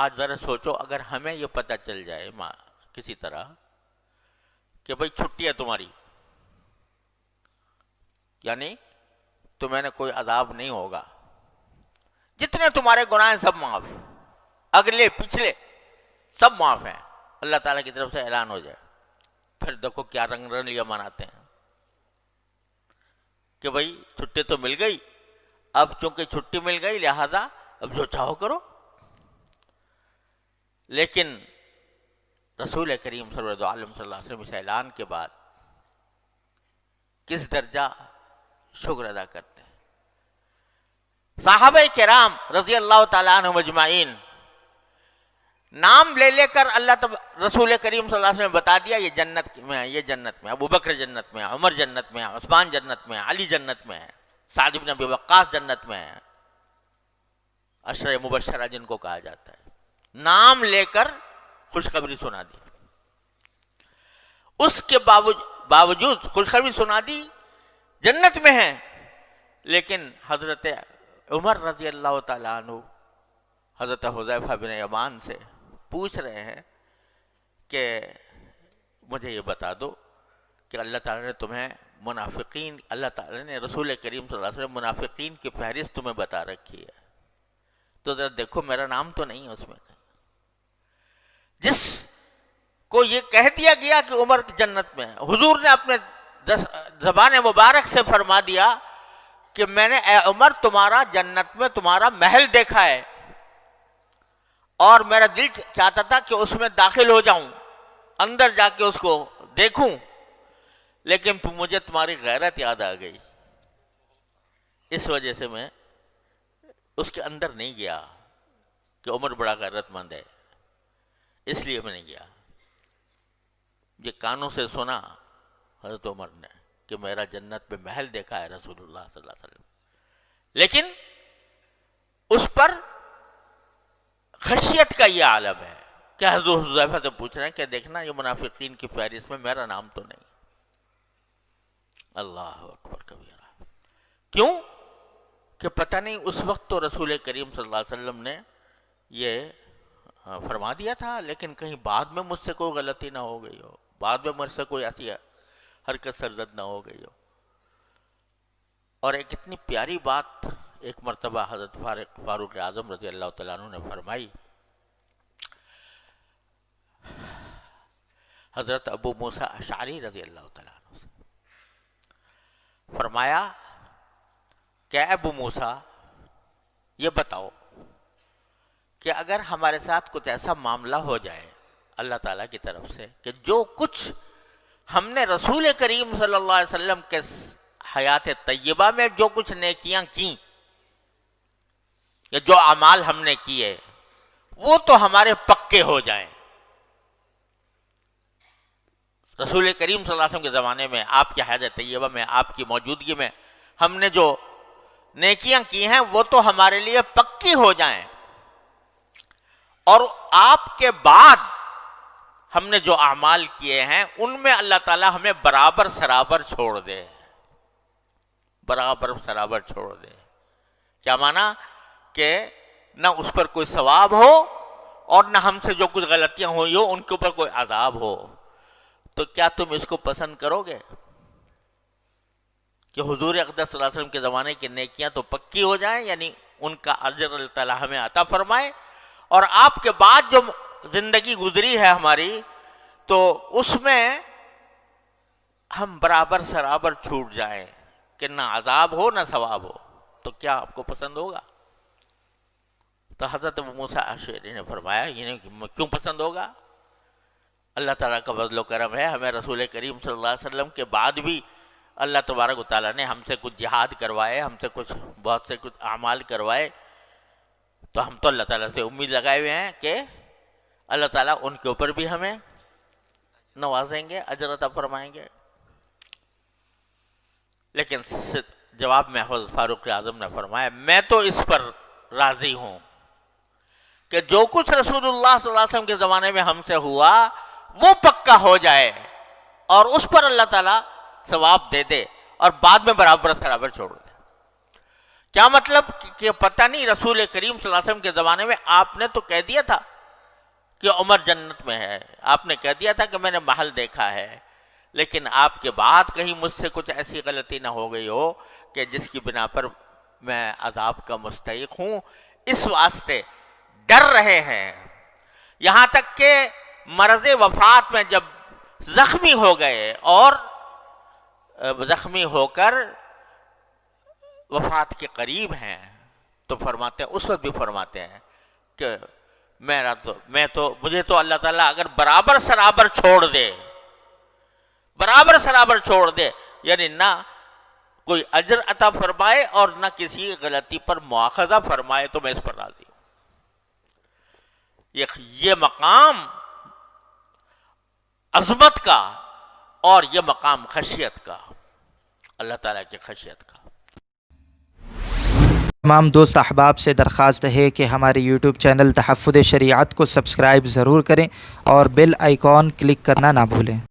آج ذرا سوچو اگر ہمیں یہ پتہ چل جائے کسی طرح کہ بھئی چھٹی ہے تمہاری، یعنی تمہیں کوئی عذاب نہیں ہوگا، جتنے تمہارے گناہ ہیں سب معاف، اگلے پچھلے سب معاف ہیں، اللہ تعالیٰ کی طرف سے اعلان ہو جائے، پھر دیکھو کیا رنگ رنگیاں مناتے ہیں کہ بھئی چھٹی تو مل گئی، اب چونکہ چھٹی مل گئی لہذا اب جو چاہو کرو۔ لیکن رسول کریم صلی اللہ علیہ وسلم اس اعلان کے بعد کس درجہ شکر ادا کرتے ہیں۔ صحابہ کرام رضی اللہ تعالیٰ عنہ مجمعین نام لے لے کر رسول کریم صلی اللہ علیہ وسلم بتا دیا یہ جنت میں ہے، یہ جنت میں ہے، ابو بکر جنت میں ہے، عمر جنت میں ہے، عثمان جنت میں ہے، علی جنت میں ہے، سعد بن ابی وقاص جنت میں ہے، عشرہ مبشرہ جن کو کہا جاتا ہے، نام لے کر خوشخبری سنا دی۔ اس کے باوجود خوشخبری سنا دی جنت میں ہیں، لیکن حضرت عمر رضی اللہ تعالیٰ عنہ حضرت حذیفہ بن یمان سے پوچھ رہے ہیں کہ مجھے یہ بتا دو کہ اللہ تعالیٰ نے تمہیں منافقین، اللہ تعالیٰ نے رسول کریم صلی اللہ علیہ وسلم منافقین کی فہرست تمہیں بتا رکھی ہے، تو ذرا دیکھو میرا نام تو نہیں ہے اس میں۔ جس کو یہ کہہ دیا گیا کہ عمر جنت میں ہے، حضور نے اپنے زبان مبارک سے فرما دیا کہ میں نے اے عمر تمہارا جنت میں تمہارا محل دیکھا ہے، اور میرا دل چاہتا تھا کہ اس میں داخل ہو جاؤں، اندر جا کے اس کو دیکھوں، لیکن مجھے تمہاری غیرت یاد آ گئی، اس وجہ سے میں اس کے اندر نہیں گیا کہ عمر بڑا غیرت مند ہے، اس لیے میں نہیں گیا۔ یہ کانوں سے سنا حضرت عمر نے کہ میرا جنت میں محل دیکھا ہے رسول اللہ صلی اللہ علیہ وسلم، لیکن اس پر خشیت کا یہ عالم ہے کہ حضرت حذیفہ سے پوچھ رہے ہیں کہ دیکھنا یہ منافقین کی فہرست میں میرا نام تو نہیں۔ اللہ اکبر کبیرہ، کیوں کہ پتہ نہیں اس وقت تو رسول کریم صلی اللہ علیہ وسلم نے یہ فرما دیا تھا، لیکن کہیں بعد میں مجھ سے کوئی غلطی نہ ہو گئی ہو، بعد میں مجھ سے کوئی ایسی حرکت سرزد نہ ہو گئی ہو۔ اور ایک اتنی پیاری بات ایک مرتبہ حضرت فاروق اعظم رضی اللہ تعالیٰ عنہ نے فرمائی، حضرت ابو موسیٰ اشعری رضی اللہ تعالیٰ عنہ سے فرمایا کہ ابو موسیٰ یہ بتاؤ کہ اگر ہمارے ساتھ کچھ ایسا معاملہ ہو جائے اللہ تعالیٰ کی طرف سے کہ جو کچھ ہم نے رسول کریم صلی اللہ علیہ وسلم کے حیات طیبہ میں جو کچھ نیکیاں کیں یا جو اعمال ہم نے کیے وہ تو ہمارے پکے ہو جائیں، رسول کریم صلی اللہ علیہ وسلم کے زمانے میں آپ کی حیات طیبہ میں آپ کی موجودگی میں ہم نے جو نیکیاں کی ہیں وہ تو ہمارے لیے پکی ہو جائیں، اور آپ کے بعد ہم نے جو اعمال کیے ہیں ان میں اللہ تعالیٰ ہمیں برابر سرابر چھوڑ دے، برابر سرابر چھوڑ دے۔ کیا معنی کہ نہ اس پر کوئی ثواب ہو اور نہ ہم سے جو کچھ غلطیاں ہوئی ہو ان کے اوپر کوئی عذاب ہو، تو کیا تم اس کو پسند کرو گے کہ حضور اقدس صلی اللہ علیہ وسلم کے زمانے کی نیکیاں تو پکی ہو جائیں، یعنی ان کا اجر اللہ تعالیٰ ہمیں عطا فرمائے، اور آپ کے بعد جو زندگی گزری ہے ہماری تو اس میں ہم برابر سرابر چھوٹ جائیں کہ نہ عذاب ہو نہ ثواب ہو، تو کیا آپ کو پسند ہوگا؟ تو حضرت ابو موسیٰ اشعری نے فرمایا یہ کیوں پسند ہوگا؟ اللہ تعالیٰ کا فضل و کرم ہے، ہمیں رسول کریم صلی اللہ علیہ وسلم کے بعد بھی اللہ تبارک و تعالیٰ نے ہم سے کچھ جہاد کروائے، ہم سے بہت سے کچھ اعمال کروائے، تو ہم تو اللہ تعالیٰ سے امید لگائے ہوئے ہیں کہ اللہ تعالیٰ ان کے اوپر بھی ہمیں نوازیں گے، اجر عطا فرمائیں گے۔ لیکن جواب میں حضرت فاروق اعظم نے فرمایا میں تو اس پر راضی ہوں کہ جو کچھ رسول اللہ صلی اللہ علیہ وسلم کے زمانے میں ہم سے ہوا وہ پکا ہو جائے اور اس پر اللہ تعالیٰ ثواب دے دے اور بعد میں برابر سرابر چھوڑ دے۔ کیا مطلب کہ پتہ نہیں رسول کریم صلی اللہ علیہ وسلم کے زمانے میں آپ نے تو کہہ دیا تھا کہ عمر جنت میں ہے. آپ نے کہہ دیا تھا کہ میں نے محل دیکھا ہے، لیکن آپ کے بعد کہیں مجھ سے کچھ ایسی غلطی نہ ہو گئی ہو کہ جس کی بنا پر میں عذاب کا مستحق ہوں. اس واسطے ڈر رہے ہیں. یہاں تک کہ مرض وفات میں جب زخمی ہو گئے اور زخمی ہو کر وفات کے قریب ہیں تو فرماتے ہیں، اس وقت بھی فرماتے ہیں کہ مجھے تو اللہ تعالیٰ اگر برابر سرابر چھوڑ دے یعنی نہ کوئی اجر عطا فرمائے اور نہ کسی غلطی پر مواخذہ فرمائے تو میں اس پر راضی ہوں. یہ مقام عظمت کا اور یہ مقام خشیت کا، اللہ تعالیٰ کی خشیت کا. تمام دوست احباب سے درخواست ہے کہ ہمارے یوٹیوب چینل تحفظ شریعت کو سبسکرائب ضرور کریں اور بیل آئیکن کلک کرنا نہ بھولیں.